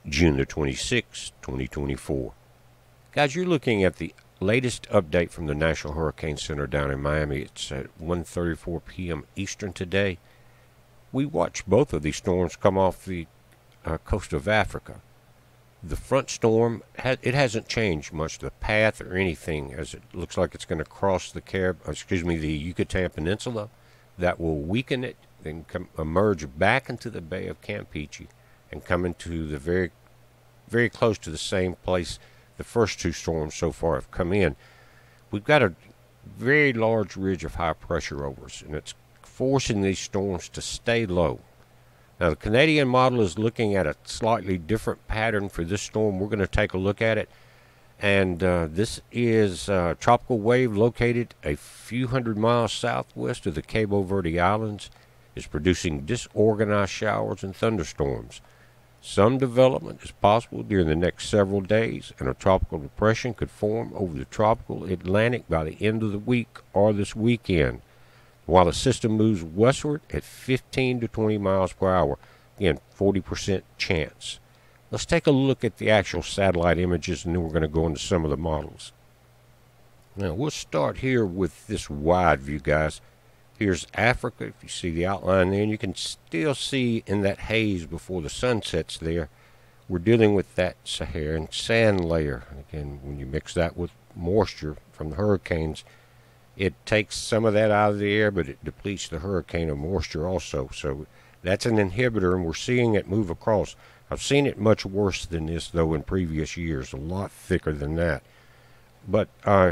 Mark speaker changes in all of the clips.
Speaker 1: June the 26th, 2024. Guys, you're looking at the latest update from the National Hurricane Center down in Miami. It's at 1:34 p.m. Eastern today. We watched both of these storms come off the coast of Africa. The front storm, it hasn't changed much, the path or anything, as it looks like it's going to cross the the Yucatan Peninsula. That will weaken it, then emerge back into the Bay of Campeche and come into the very, very close to the same place the first two storms so far have come in. We've got a very large ridge of high pressure over us, and it's forcing these storms to stay low. Now, the Canadian model is looking at a slightly different pattern for this storm. We're going to take a look at it. And this is a tropical wave located a few hundred miles southwest of the Cabo Verde Islands. It's producing disorganized showers and thunderstorms. Some development is possible during the next several days, and a tropical depression could form over the tropical Atlantic by the end of the week or this weekend, while the system moves westward at 15 to 20 miles per hour. Again, 40% chance. Let's take a look at the actual satellite images, and then we're going to go into some of the models. Now, we'll start here with this wide view, guys. Here's Africa. If you see the outline there, and you can still see in that haze before the sun sets there, we're dealing with that Saharan sand layer. Again, when you mix that with moisture from the hurricanes, it takes some of that out of the air, but it depletes the hurricane of moisture also. So that's an inhibitor, and we're seeing it move across. I've seen it much worse than this, though, in previous years, a lot thicker than that. But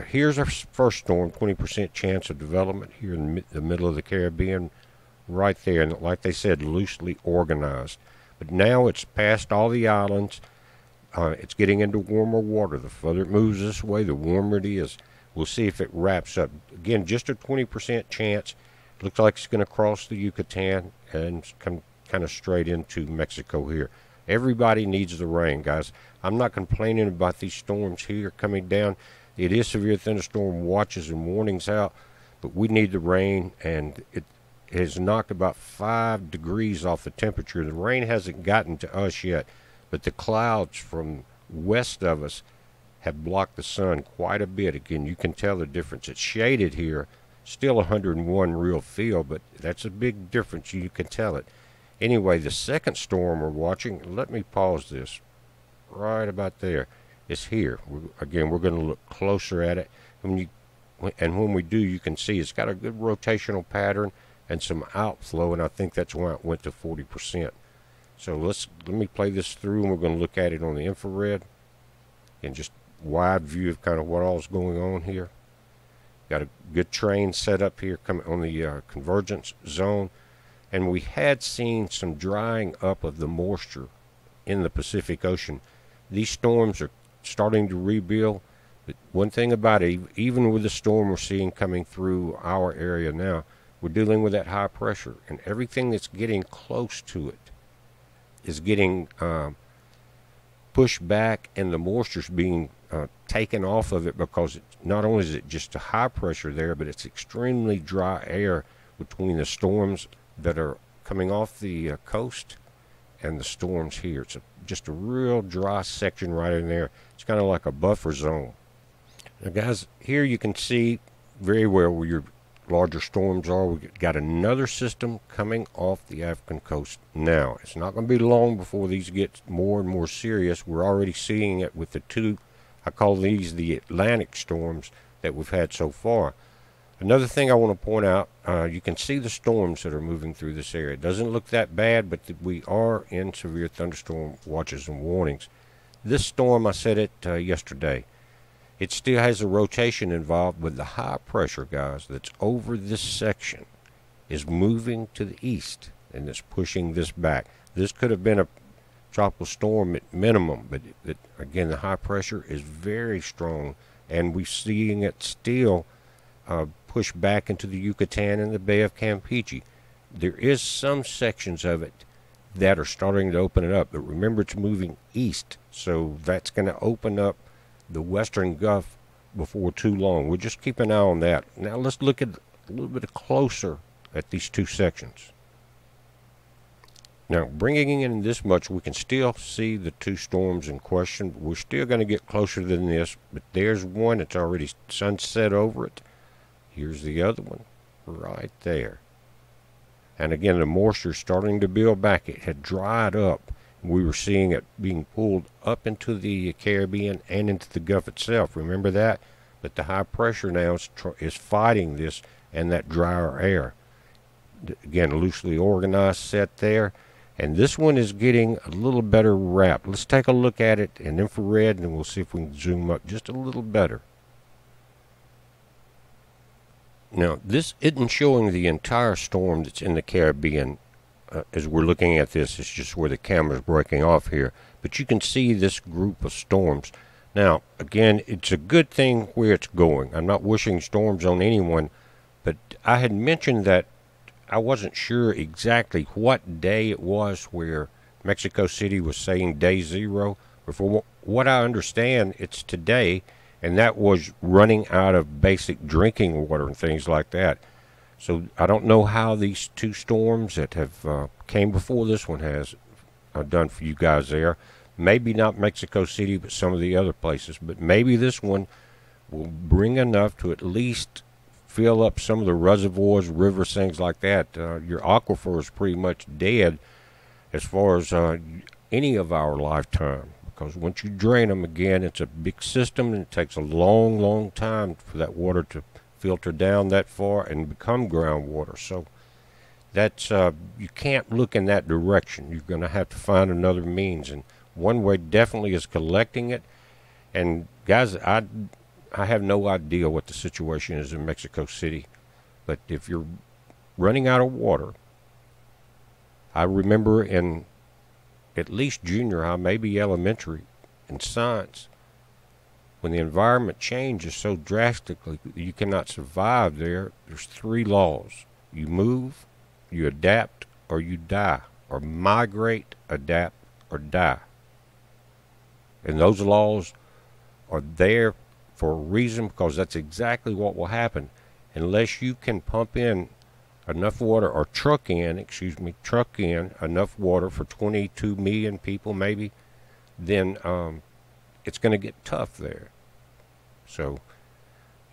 Speaker 1: here's our first storm, 20% chance of development here in the middle of the Caribbean, right there. And like they said, loosely organized. But now it's past all the islands. It's getting into warmer water. The further it moves this way, the warmer it is. We'll see if it wraps up. Again, just a 20% chance. Looks like it's going to cross the Yucatan and come kind of straight into Mexico here. Everybody needs the rain, guys. I'm not complaining about these storms here coming down. It is severe thunderstorm watches and warnings out, but we need the rain, and it has knocked about 5 degrees off the temperature. The rain hasn't gotten to us yet, but the clouds from west of us have blocked the sun quite a bit. Again, you can tell the difference. It's shaded here, still 101 real feel, but that's a big difference. You can tell it. Anyway, the second storm we're watching, let me pause this right about there. It's here. Again, we're going to look closer at it. And when we do, you can see it's got a good rotational pattern and some outflow, and I think that's why it went to 40%. So let me play this through, and we're going to look at it on the infrared. And just wide view of kind of what all's going on here. Got a good train set up here coming on the convergence zone. And we had seen some drying up of the moisture in the Pacific Ocean. These storms are starting to rebuild, but one thing about it, even with the storm we're seeing coming through our area now, we're dealing with that high pressure, and everything that's getting close to it is getting pushed back, and the moisture's being taken off of it, because not only is it just a high pressure there, but it's extremely dry air between the storms that are coming off the coast and the storms here. It's just a real dry section right in there. It's kind of like a buffer zone. Now, guys, here you can see very well where your larger storms are. We've got another system coming off the African coast now. It's not going to be long before these get more and more serious. We're already seeing it with the two, I call these the Atlantic storms that we've had so far. Another thing I want to point out, you can see the storms that are moving through this area. It doesn't look that bad, but we are in severe thunderstorm watches and warnings. This storm, I said it yesterday, it still has a rotation involved, but the high pressure, guys, that's over this section is moving to the east, and it's pushing this back. This could have been a tropical storm at minimum, but again, the high pressure is very strong, and we're seeing it still push back into the Yucatan and the Bay of Campeche. There is some sections of it that are starting to open it up, but remember, it's moving east, so that's going to open up the western Gulf before too long. We'll just keep an eye on that. Now let's look at a little bit closer at these two sections. Now, bringing in this much, we can still see the two storms in question. We're still going to get closer than this, but there's one that's already sunset over it. Here's the other one right there. And again, the moisture starting to build back. It had dried up. We were seeing it being pulled up into the Caribbean and into the Gulf itself. Remember that? But the high pressure now is fighting this and that drier air. Again, loosely organized set there. And this one is getting a little better wrap. Let's take a look at it in infrared, and we'll see if we can zoom up just a little better. Now, this isn't showing the entire storm that's in the Caribbean. As we're looking at this, it's just where the camera's breaking off here. But you can see this group of storms. Now, again, it's a good thing where it's going. I'm not wishing storms on anyone, but I had mentioned that I wasn't sure exactly what day it was where Mexico City was saying day zero. But for what I understand, it's today, and that was running out of basic drinking water and things like that. So I don't know how these two storms that have came before this one has done for you guys there. Maybe not Mexico City, but some of the other places. But maybe this one will bring enough to at least fill up some of the reservoirs, rivers, things like that. Your aquifer is pretty much dead as far as any of our lifetime, because once you drain them again, it's a big system, and it takes a long, long time for that water to filter down that far and become groundwater. So that's you can't look in that direction. You're going to have to find another means, and one way definitely is collecting it. And guys, I have no idea what the situation is in Mexico City, but if you're running out of water, I remember in at least junior high, maybe elementary, in science, when the environment changes so drastically you cannot survive there, there's three laws. You move, you adapt, or you die, or migrate, adapt, or die. And those laws are there for a reason, because that's exactly what will happen. Unless you can pump in enough water, or truck in enough water for 22 million people maybe, then it's going to get tough there. So,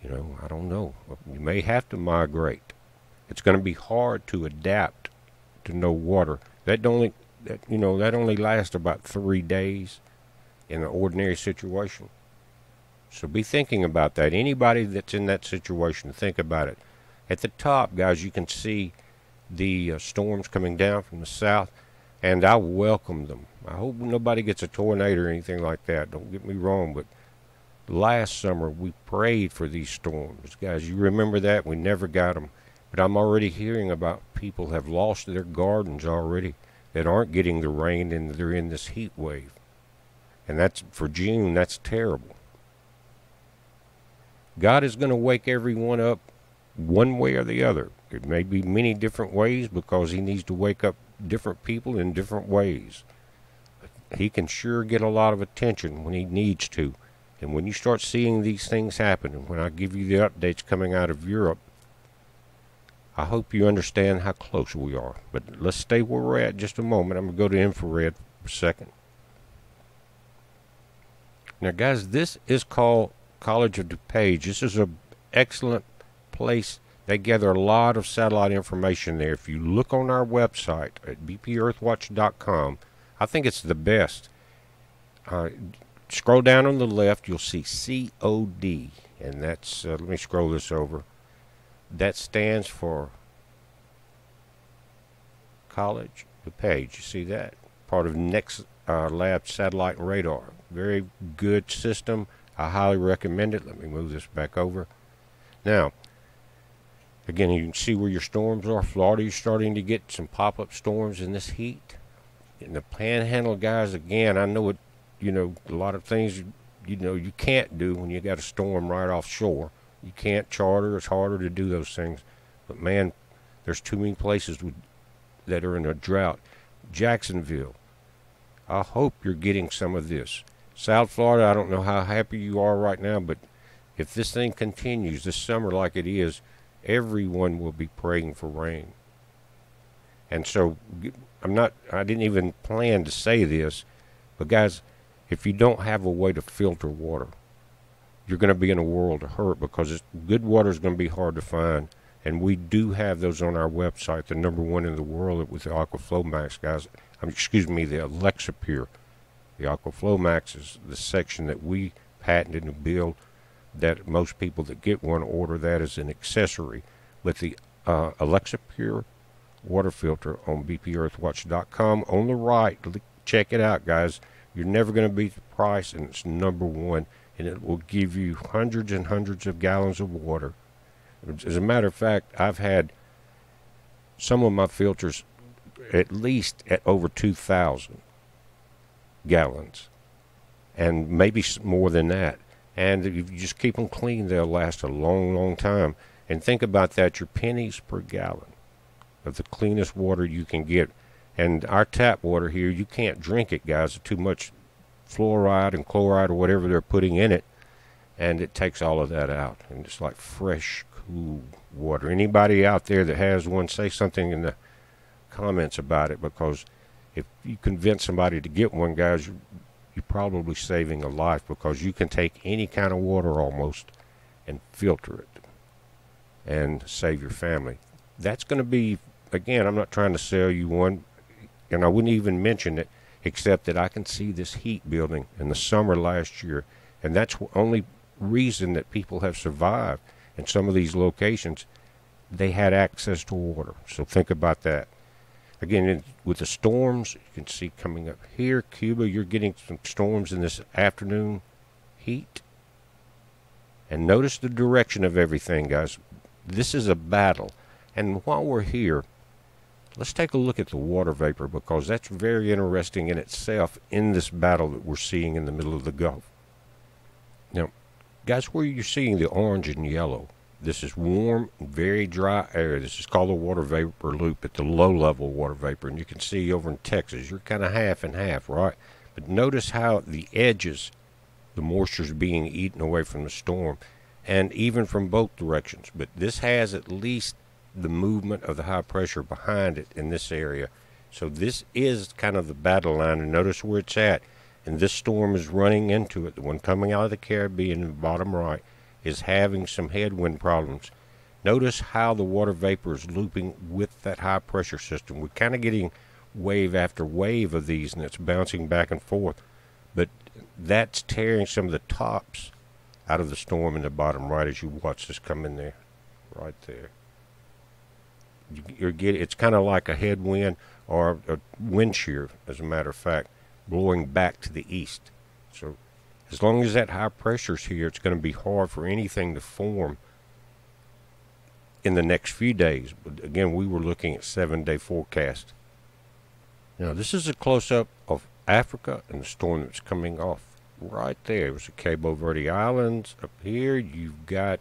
Speaker 1: I don't know. You may have to migrate. It's going to be hard to adapt to no water. That only lasts about 3 days in an ordinary situation. So be thinking about that. Anybody that's in that situation, think about it. At the top, guys, you can see the storms coming down from the south, and I welcome them. I hope nobody gets a tornado or anything like that. Don't get me wrong, but last summer we prayed for these storms. Guys, you remember that? We never got them. But I'm already hearing about people have lost their gardens already that aren't getting the rain, and they're in this heat wave. And that's for June. That's terrible. God is going to wake everyone up one way or the other. It may be many different ways, because he needs to wake up different people in different ways. He can sure get a lot of attention when he needs to. And when you start seeing these things happen, and when I give you the updates coming out of Europe, I hope you understand how close we are. But let's stay where we're at just a moment. I'm going to go to infrared for a second. Now, guys, this is called College of DuPage. This is an excellent place. They gather a lot of satellite information there. If you look on our website at bpearthwatch.com, I think it's the best. Scroll down on the left, you'll see COD, and that's, let me scroll this over. That stands for College DuPage. You see that? Part of Next Lab Satellite and Radar. Very good system. I highly recommend it. Let me move this back over. Now, again, you can see where your storms are. Florida, you're starting to get some pop-up storms in this heat. In the Panhandle, guys, again, I know it. A lot of things, you can't do when you got a storm right offshore. You can't charter. It's harder to do those things. But, man, there's too many places that are in a drought. Jacksonville, I hope you're getting some of this. South Florida, I don't know how happy you are right now, but if this thing continues this summer like it is, everyone will be praying for rain. And so I didn't even plan to say this, but guys, if you don't have a way to filter water, you're going to be in a world of hurt, because good water is going to be hard to find. And we do have those on our website, the #1 in the world with the AquaFlow Max, guys. Excuse me, the alexapure. The AquaFlow Max is the section that we patented and built, that most people that get one order that as an accessory. But the alexapure water filter on bpearthwatch.com on the right, check it out, guys. You're never going to beat the price, and it's #1, and it will give you hundreds and hundreds of gallons of water. As a matter of fact, I've had some of my filters at least at over 2,000 gallons, and maybe more than that. And if you just keep them clean, they'll last a long, long time. And think about that, your pennies per gallon of the cleanest water you can get. And our tap water here, you can't drink it, guys. There's too much fluoride and chloride or whatever they're putting in it, and it takes all of that out. And it's like fresh, cool water. Anybody out there that has one, say something in the comments about it, because if you convince somebody to get one, guys, you're probably saving a life, because you can take any kind of water almost and filter it and save your family. That's going to be, again, I'm not trying to sell you one, and I wouldn't even mention it, except that I can see this heat building in the summer last year, and that's the only reason that people have survived in some of these locations. They had access to water. So think about that. Again, with the storms, you can see coming up here, Cuba, you're getting some storms in this afternoon heat. And notice the direction of everything, guys. This is a battle. And while we're here, let's take a look at the water vapor, because that's very interesting in itself in this battle that we're seeing in the middle of the Gulf. Now, guys, where you're seeing the orange and yellow, this is warm, very dry air. This is called the water vapor loop at the low-level water vapor. And you can see over in Texas, you're kind of half and half, right? But notice how the edges, the moisture is being eaten away from the storm, and even from both directions. But this has at least the movement of the high pressure behind it in this area. So this is kind of the battle line, and notice where it's at. And this storm is running into it. The one coming out of the Caribbean in the bottom right is having some headwind problems. Notice how the water vapor is looping with that high pressure system. We're kind of getting wave after wave of these, and it's bouncing back and forth. But that's tearing some of the tops out of the storm in the bottom right as you watch this come in there, right there. It's kind of like a headwind or a wind shear, as a matter of fact, blowing back to the east. So as long as that high pressure's here, it's going to be hard for anything to form in the next few days. But again, we were looking at 7-day forecast. Now, this is a close-up of Africa and the storm that's coming off right there. It was the Cabo Verde Islands. Up here, you've got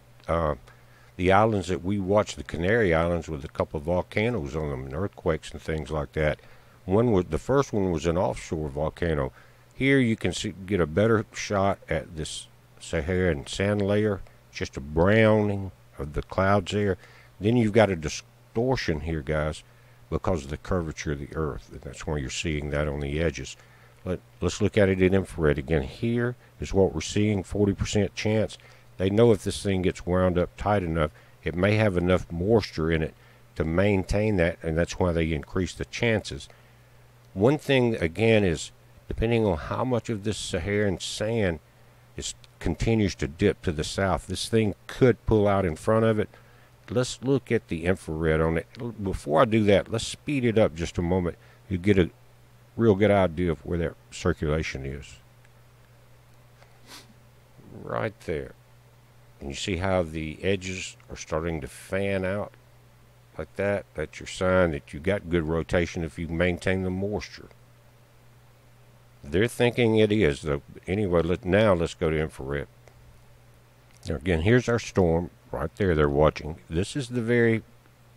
Speaker 1: the islands that we watched, the Canary Islands, with a couple of volcanoes on them and earthquakes and things like that. The first one was an offshore volcano. Here you can get a better shot at this Saharan sand layer, just a browning of the clouds there. Then you've got a distortion here, guys, because of the curvature of the earth. And that's why you're seeing that on the edges. Let's look at it in infrared again. Here is what we're seeing, 40% chance. They know if this thing gets wound up tight enough, it may have enough moisture in it to maintain that, and that's why they increase the chances. One thing, again, is depending on how much of this Saharan sand continues to dip to the south, this thing could pull out in front of it. Let's look at the infrared on it. Before I do that, let's speed it up just a moment. You get a real good idea of where that circulation is. Right there. And you see how the edges are starting to fan out like that? That's your sign that you got good rotation if you maintain the moisture. They're thinking it is, though. Anyway, let's go to infrared. Now, again, here's our storm right there. They're watching. This is the very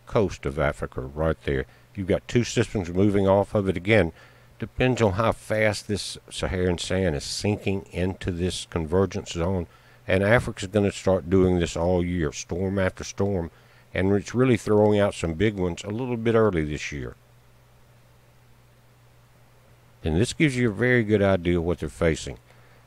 Speaker 1: coast of Africa right there. You've got two systems moving off of it. Again, depends on how fast this Saharan sand is sinking into this convergence zone. And Africa's going to start doing this all year, storm after storm. And it's really throwing out some big ones a little bit early this year. And this gives you a very good idea of what they're facing.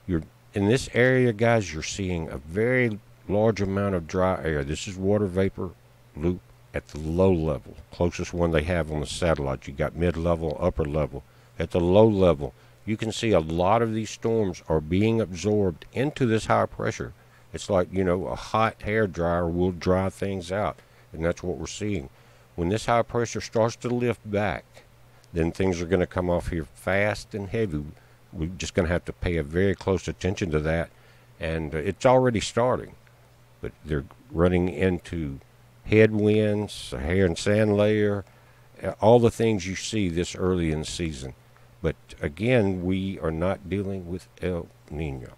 Speaker 1: You're in this area, guys, you're seeing a very large amount of dry air. This is water vapor loop at the low level, closest one they have on the satellite. You got mid-level, upper level. At the low level, you can see a lot of these storms are being absorbed into this high pressure. It's like, a hot hair dryer will dry things out, and that's what we're seeing. When this high pressure starts to lift back, then things are going to come off here fast and heavy. We're just going to have to pay a very close attention to that, and it's already starting. But they're running into headwinds, a hair and sand layer, all the things you see this early in the season. But again, we are not dealing with El Nino.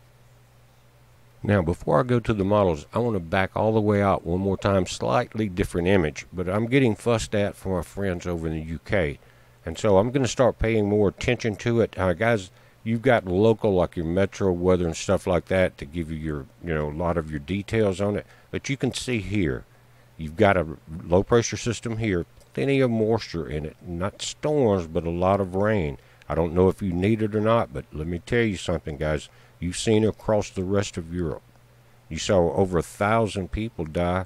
Speaker 1: Now, before I go to the models, I want to back all the way out one more time. Slightly different image, but I'm getting fussed at from our friends over in the UK. And so I'm going to start paying more attention to it. Guys, you've got local, like your metro weather and stuff like that, to give you your, a lot of your details on it. But you can see here, you've got a low pressure system here, plenty of moisture in it. Not storms, but a lot of rain. I don't know if you need it or not, but let me tell you something, guys. You've seen it across the rest of Europe. You saw over 1,000 people die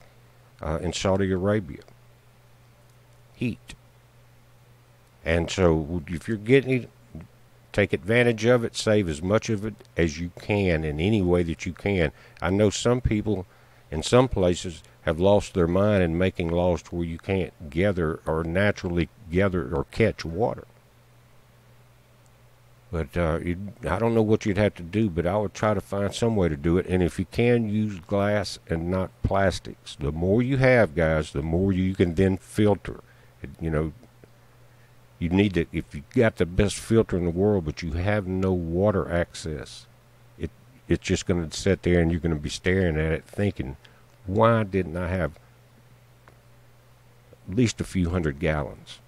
Speaker 1: in Saudi Arabia. Heat. And so if you're getting it, take advantage of it, save as much of it as you can in any way that you can. I know some people in some places have lost their mind in making laws to where you can't gather or naturally gather or catch water. But I don't know what you'd have to do, but I would try to find some way to do it. And if you can, use glass and not plastics. The more you have, guys, the more you can then filter. You need to, if you've got the best filter in the world, but you have no water access, it's just going to sit there and you're going to be staring at it thinking, why didn't I have at least a few hundred gallons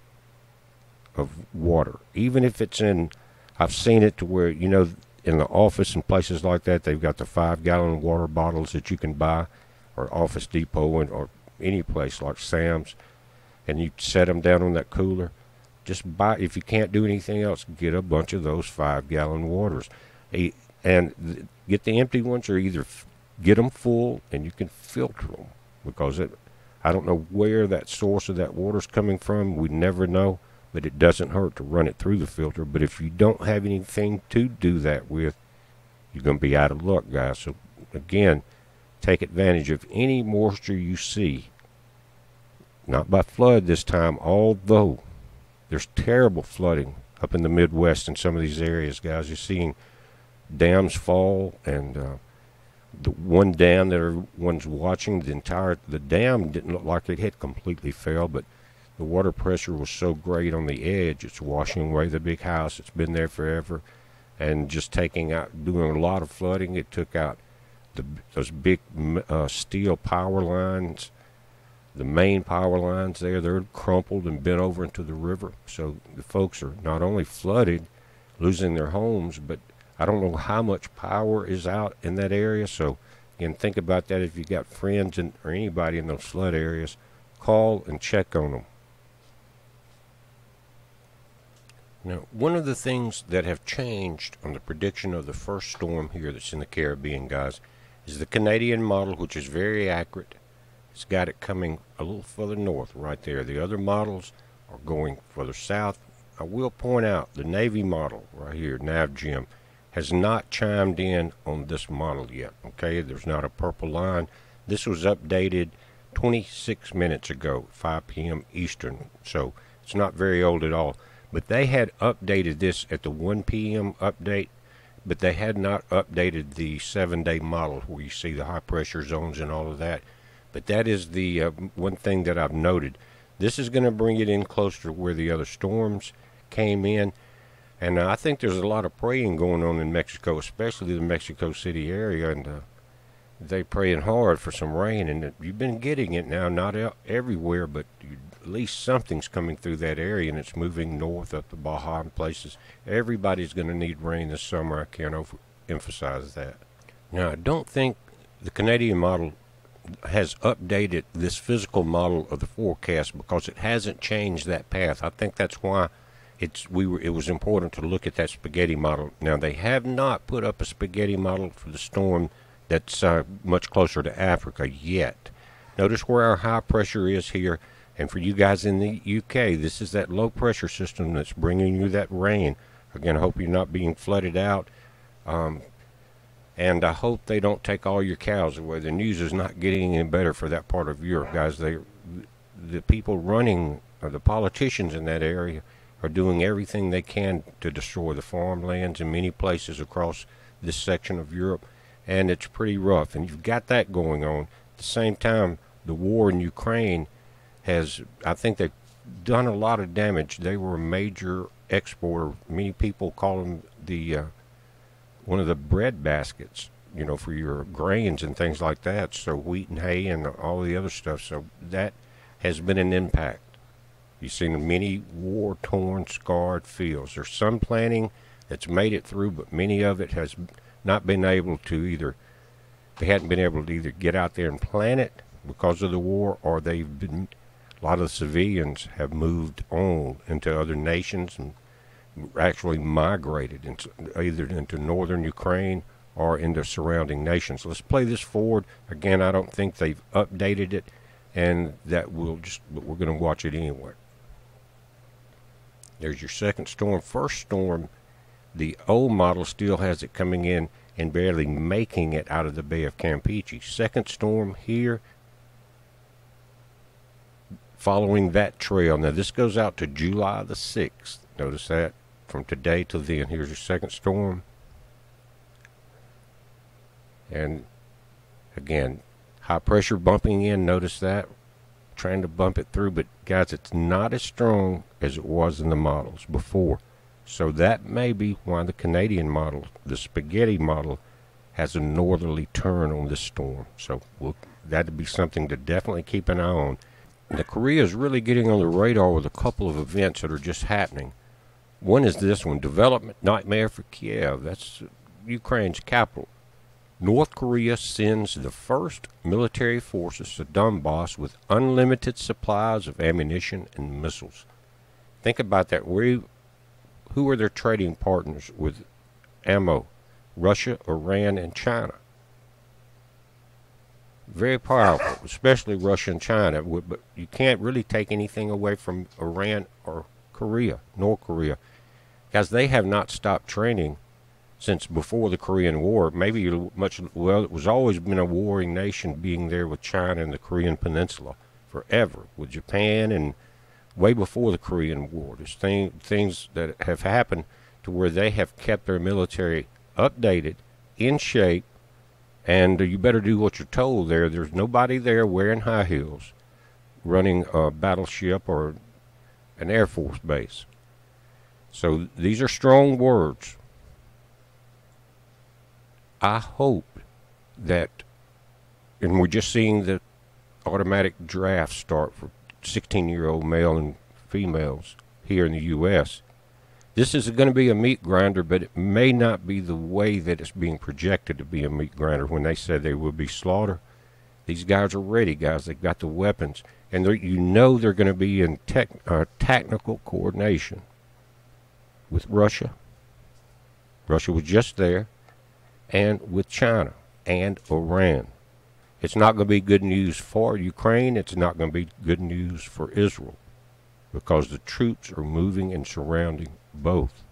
Speaker 1: of water? Even if it's in, I've seen it to where, in the office and places like that, they've got the 5-gallon water bottles that you can buy, or Office Depot or any place like Sam's, and you set them down on that cooler. Just buy, if you can't do anything else, get a bunch of those 5-gallon waters. And get the empty ones, or either get them full and you can filter them. Because I don't know where that source of that water's coming from. We never know. But it doesn't hurt to run it through the filter. But if you don't have anything to do that with, you're going to be out of luck, guys. So, again, take advantage of any moisture you see. Not by flood this time, although there's terrible flooding up in the Midwest in some of these areas, guys. You're seeing dams fall, and the one dam that everyone's watching, the dam didn't look like it had completely failed, but the water pressure was so great on the edge, it's washing away the big house. It's been there forever, and just doing a lot of flooding. It took out those big steel power lines, the main power lines there. They're crumpled and bent over into the river. So the folks are not only flooded, losing their homes, but I don't know how much power is out in that area. So again, think about that. If you got friends or anybody in those flood areas, call and check on them. Now, one of the things that have changed on the prediction of the first storm here that's in the Caribbean, guys, is the Canadian model, which is very accurate. It's got it coming a little further north right there. The other models are going further south. I will point out the Navy model right here, NavGem, has not chimed in on this model yet. Okay, there's not a purple line. This was updated 26 minutes ago, 5 p.m. Eastern, so it's not very old at all. But they had updated this at the 1 p.m. update, but they had not updated the 7-day model where you see the high pressure zones and all of that. But that is the one thing that I've noted. This is going to bring it in closer to where the other storms came in. And I think there's a lot of praying going on in Mexico, especially the Mexico City area. And they're praying hard for some rain. And you've been getting it now, not everywhere, but at least something's coming through that area, and it's moving north up to Baja and places. Everybody's going to need rain this summer. I can't emphasize that. Now, I don't think the Canadian model has updated this physical model of the forecast because it hasn't changed that path. I think that's why it was important to look at that spaghetti model. Now, they have not put up a spaghetti model for the storm that's much closer to Africa yet. Notice where our high pressure is here, and for you guys in the UK, this is that low pressure system that's bringing you that rain. Again, I hope you're not being flooded out, and I hope they don't take all your cows away. The news is not getting any better for that part of Europe, guys. The people running, or the politicians in that area, are doing everything they can to destroy the farmlands in many places across this section of Europe, and it's pretty rough. And you've got that going on. At the same time, the war in Ukraine has, I think they've done a lot of damage. They were a major exporter. Many people call them the one of the bread baskets, you know, for your grains and things like that. So wheat and hay and all the other stuff. So that has been an impact. You've seen many war-torn, scarred fields. There's some planting that's made it through, but many of it has not been able to either, they hadn't been able to either get out there and plant it because of the war, or they've been, a lot of the civilians have moved on into other nations and actually migrated into, either into northern Ukraine or into surrounding nations. Let's play this forward. Again, I don't think they've updated it, and that will just, but we're going to watch it anyway. There's your second storm. First storm, the old model still has it coming in and barely making it out of the Bay of Campeche. Second storm here, following that trail. Now this goes out to July the 6th. Notice that from today to then. Here's your second storm. And again, high pressure bumping in. Notice that. Trying to bump it through, but guys, it's not as strong as it was in the models before. So that may be why the Canadian model, the spaghetti model, has a northerly turn on this storm. So that'd be something to definitely keep an eye on. The Korea is really getting on the radar with a couple of events that are just happening. One is this one, development nightmare for Kiev. That's Ukraine's capital. North Korea sends the first military forces to Donbass with unlimited supplies of ammunition and missiles. Think about that. Who are their trading partners with ammo? Russia, Iran, and China. Very powerful, especially Russia and China. But you can't really take anything away from Iran or Korea, North Korea, because they have not stopped training since before the Korean War. Maybe well, it was always been a warring nation, being there with China and the Korean Peninsula forever, with Japan, and way before the Korean War. There's things that have happened to where they have kept their military updated, in shape, and you better do what you're told there. There's nobody there wearing high heels running a battleship or an Air Force base. So these are strong words. I hope that, and we're just seeing the automatic draft start for 16-year-old male and females here in the U.S. This is going to be a meat grinder, but it may not be the way that it's being projected to be a meat grinder when they said they will be slaughter. These guys are ready, guys. They've got the weapons, and you know they're going to be in technical coordination with Russia. Russia was just there. And with China and Iran. It's not going to be good news for Ukraine. It's not going to be good news for Israel, because the troops are moving and surrounding both.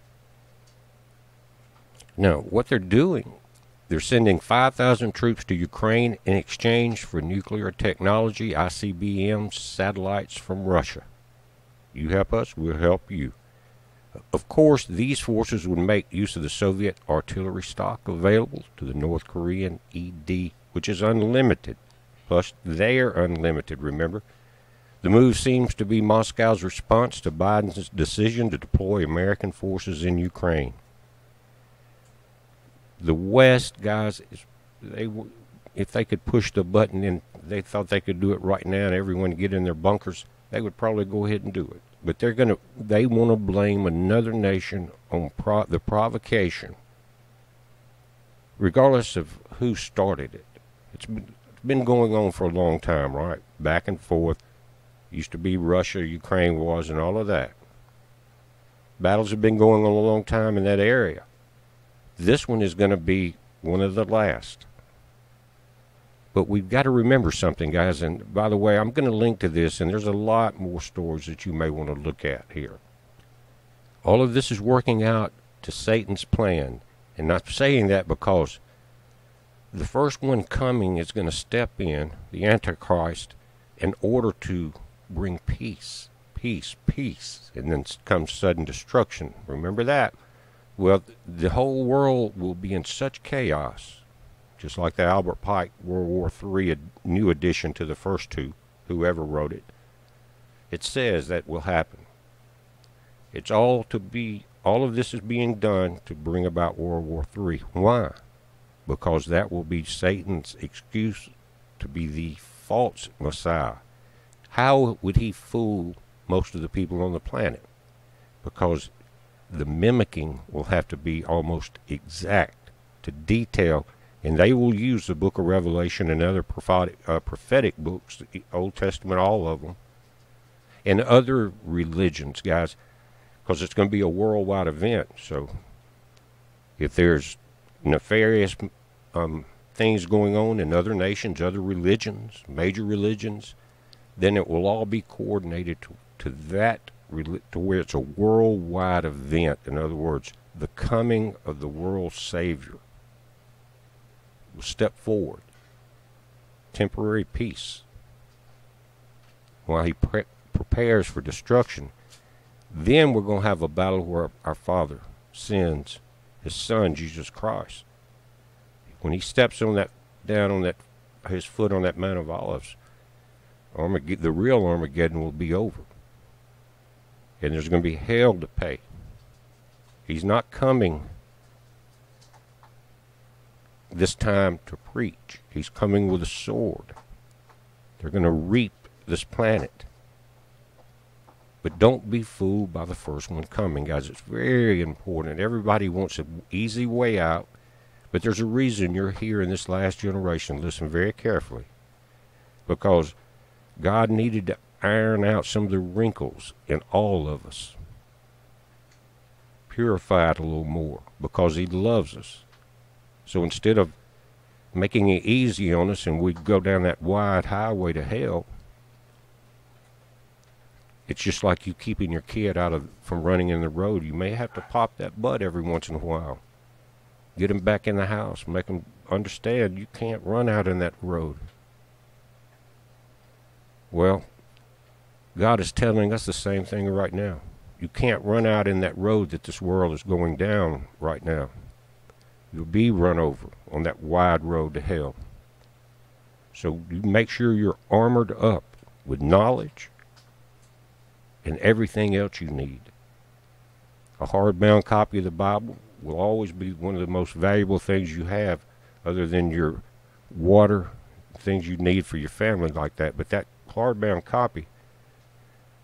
Speaker 1: Now, what they're doing, they're sending 5,000 troops to Ukraine in exchange for nuclear technology, ICBM satellites from Russia. You help us, we'll help you. Of course, these forces would make use of the Soviet artillery stock available to the North Korean ED, which is unlimited. Plus, they are unlimited, remember. The move seems to be Moscow's response to Biden's decision to deploy American forces in Ukraine. The West, guys, if they could push the button and they thought they could do it right now and everyone get in their bunkers, they would probably go ahead and do it. But they want to blame another nation on the provocation, regardless of who started it. It's been going on for a long time, right? Back and forth. Used to be Russia, Ukraine wars, and all of that. Battles have been going on a long time in that area. This one is going to be one of the last. But we've got to remember something, guys. And by the way, I'm going to link to this, and there's a lot more stories that you may want to look at here. All of this is working out to Satan's plan. And not saying that because the first one coming is going to step in, the Antichrist, in order to bring peace, peace, and then comes sudden destruction. Remember that? Well, the whole world will be in such chaos, just like the Albert Pike World War III new addition to the first two, whoever wrote it. It says that will happen. It's all of this is being done to bring about World War III. Why? Because that will be Satan's excuse to be the false Messiah. How would he fool most of the people on the planet? Because the mimicking will have to be almost exact to detail, and they will use the book of Revelation and other prophetic books, the Old Testament, all of them, and other religions, guys, because it's going to be a worldwide event. So if there's nefarious things going on in other nations, other religions, major religions, then it will all be coordinated to where it's a worldwide event. In other words, the coming of the world's Savior will step forward. Temporary peace while he prepares for destruction. Then we're going to have a battle where our Father sends his Son, Jesus Christ. When he steps down on his foot on that Mount of Olives, the real Armageddon will be over. And there's going to be hell to pay. He's not coming this time to preach. He's coming with a sword. They're going to reap this planet. But don't be fooled by the first one coming, guys. It's very important. Everybody wants an easy way out, but there's a reason you're here in this last generation. Listen very carefully. Because God needed to iron out some of the wrinkles in all of us. Purify it a little more, because he loves us. So instead of making it easy on us and we go down that wide highway to hell, it's just like you keeping your kid from running in the road. You may have to pop that butt every once in a while. Get him back in the house. Make him understand you can't run out in that road. Well, God is telling us the same thing right now. You can't run out in that road that this world is going down right now. You'll be run over on that wide road to hell. So you make sure you're armored up with knowledge and everything else you need. A hardbound copy of the Bible will always be one of the most valuable things you have, other than your water, things you need for your family like that. But that hardbound copy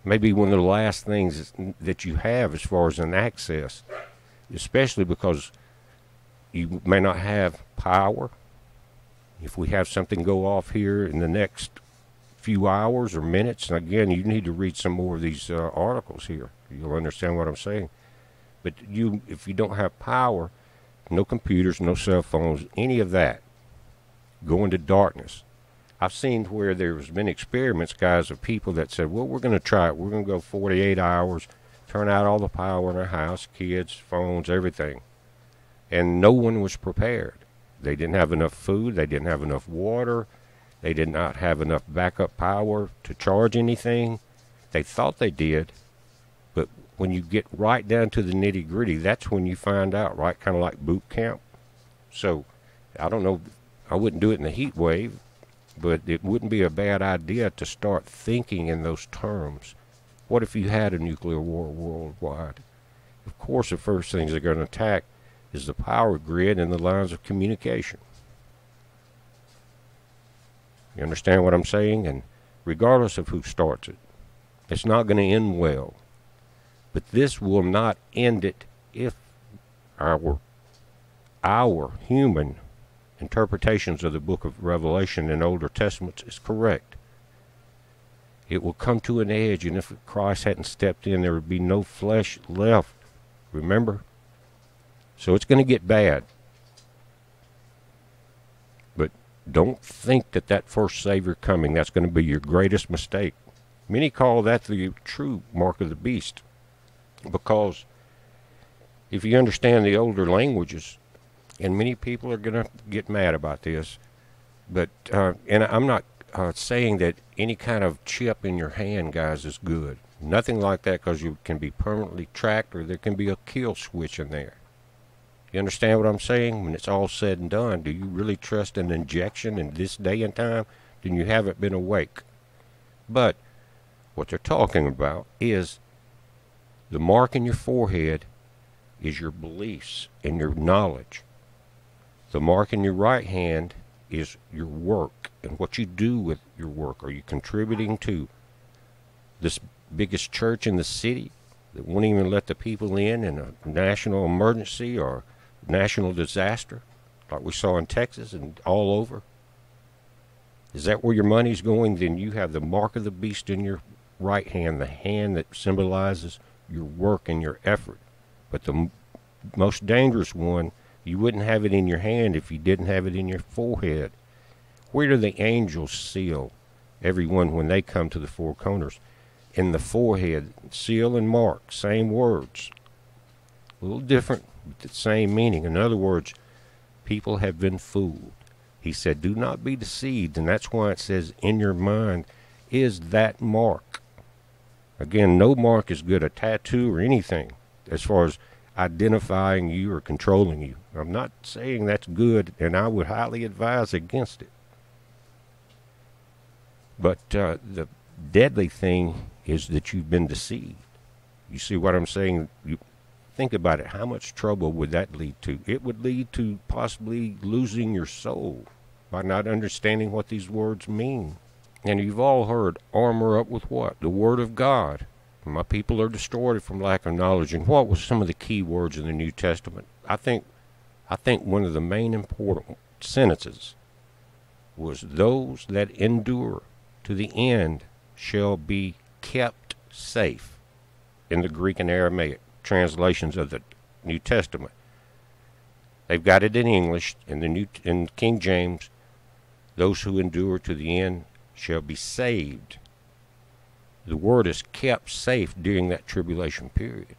Speaker 1: may be one of the last things that you have as far as an access, especially because you may not have power. If we have something go off here in the next few hours or minutes, and again, you need to read some more of these articles here. You'll understand what I'm saying. But if you don't have power, no computers, no cell phones, any of that, go into darkness. I've seen where there's been experiments, guys, of people that said, well, we're going to try it. We're going to go 48 hours, turn out all the power in our house, kids, phones, everything. And no one was prepared. They didn't have enough food. They didn't have enough water. They did not have enough backup power to charge anything. They thought they did. But when you get right down to the nitty-gritty, that's when you find out, right? Kind of like boot camp. So, I don't know. I wouldn't do it in the heat wave, but it wouldn't be a bad idea to start thinking in those terms. What if you had a nuclear war worldwide? Of course, the first things they're going to attack is the power grid and the lines of communication. You understand what I'm saying? And regardless of who starts it, it's not going to end well. But this will not end it if our human interpretations of the book of Revelation and older testaments is correct. It will come to an edge, and if Christ hadn't stepped in, there would be no flesh left Remember? So it's going to get bad. But don't think that that first Savior coming, that's going to be your greatest mistake. Many call that the true mark of the beast, because if you understand the older languages, and many people are going to get mad about this, but and I'm not saying that any kind of chip in your hand, guys, is good. Nothing like that, because you can be permanently tracked, or there can be a kill switch in there. You understand what I'm saying? When it's all said and done, do you really trust an injection in this day and time? Then you haven't been awake. But what they're talking about is the mark in your forehead is your beliefs and your knowledge. The mark in your right hand is your work and what you do with your work. Are you contributing to this biggest church in the city that won't even let the people in a national emergency or national disaster like we saw in Texas and all over? Is that where your money's going? Then you have the mark of the beast in your right hand, the hand that symbolizes your work and your effort. But the most dangerous one, you wouldn't have it in your hand if you didn't have it in your forehead. Where do the angels seal everyone when they come to the four corners? In the forehead. Seal and mark, same words. A little different, but the same meaning. In other words, people have been fooled. He said, do not be deceived, and that's why it says in your mind is that mark. Again, no mark is good, a tattoo or anything, as far as identifying you or controlling you. I'm not saying that's good, and I would highly advise against it. But the deadly thing is that you've been deceived. You see what I'm saying? You think about it. How much trouble would that lead to? It would lead to possibly losing your soul by not understanding what these words mean. And you've all heard, armor up with what? The Word of God. My people are destroyed from lack of knowledge. And what was some of the key words in the New Testament? I think one of the main important sentences was, those that endure to the end shall be kept safe, in the Greek and Aramaic translations of the New Testament. They've got it in English, in King James, those who endure to the end shall be saved. The word is kept safe during that tribulation period,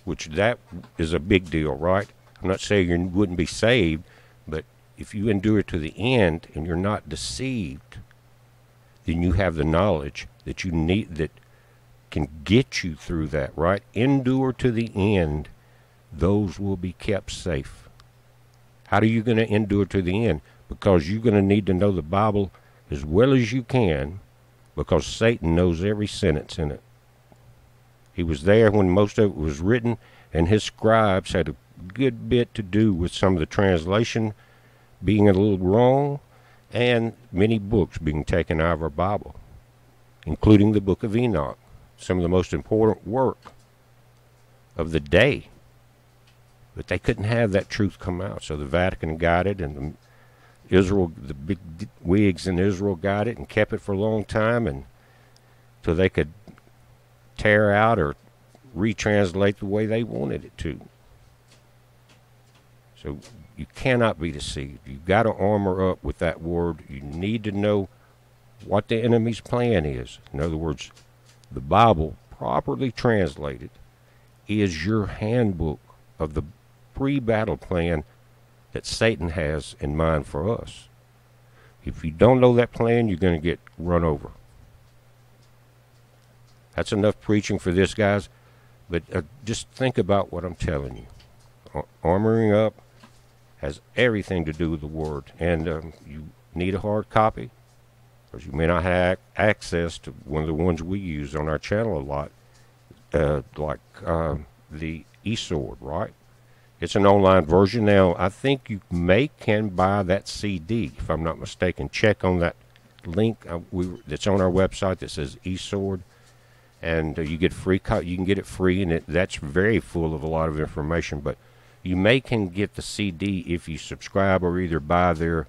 Speaker 1: which that is a big deal, right? I'm not saying you wouldn't be saved, but if you endure to the end and you're not deceived, then you have the knowledge that you need that can get you through that, right? Endure to the end, those will be kept safe. How are you going to endure to the end? Because you're going to need to know the Bible as well as you can, because Satan knows every sentence in it. He was there when most of it was written, and his scribes had a good bit to do with some of the translation being a little wrong, and many books being taken out of our Bible, including the book of Enoch, some of the most important work of the day. But they couldn't have that truth come out, so the Vatican got it, and the big wigs in Israel got it and kept it for a long time, and so they could tear out or retranslate the way they wanted it to. So you cannot be deceived. You've got to armor up with that word. You need to know what the enemy's plan is. In other words, the Bible, properly translated, is your handbook of the pre-battle plan that Satan has in mind for us. If you don't know that plan, you're going to get run over. That's enough preaching for this, guys. But just think about what I'm telling you. Armoring up has everything to do with the Word. And you need a hard copy, because you may not have access to one of the ones we use on our channel a lot, like the eSword, right? It's an online version. Now, I think you can buy that CD, if I'm not mistaken. Check on that link that's on our website that says eSword, and you get free. You can get it free, and that's very full of a lot of information. But you can get the CD if you subscribe or either buy their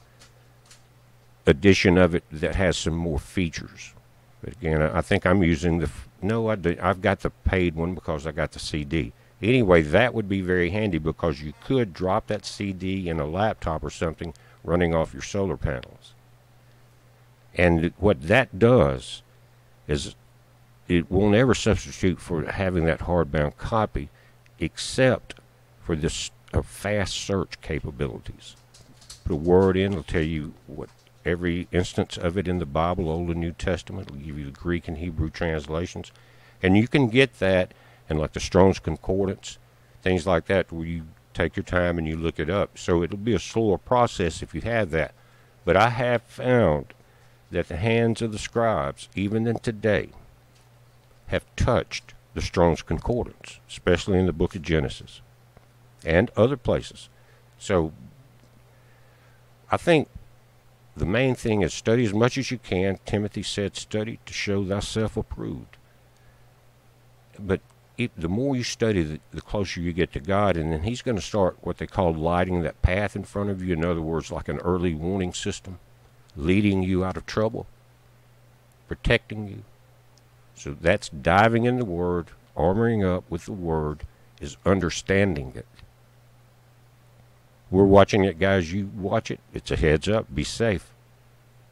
Speaker 1: edition of it that has some more features. But again, I think I'm using I've got the paid one because I got the CD. Anyway, that would be very handy because you could drop that CD in a laptop or something running off your solar panels. And what that does is it will never substitute for having that hardbound copy except for this fast search capabilities. Put a word in, it'll tell you what every instance of it in the Bible, Old and New Testament. It'll give you the Greek and Hebrew translations. And you can get that in like the Strong's Concordance, things like that, where you take your time and you look it up. So it'll be a slower process if you have that. But I have found that the hands of the scribes, even in today, have touched the Strong's Concordance, especially in the book of Genesis and other places. So I think the main thing is study as much as you can. Timothy said, study to show thyself approved. But the more you study, the closer you get to God, and then he's going to start what they call lighting that path in front of you. In other words, like an early warning system, leading you out of trouble, protecting you. So that's diving in the Word, armoring up with the Word, is understanding it. We're watching it, guys. You watch it. It's a heads up. Be safe.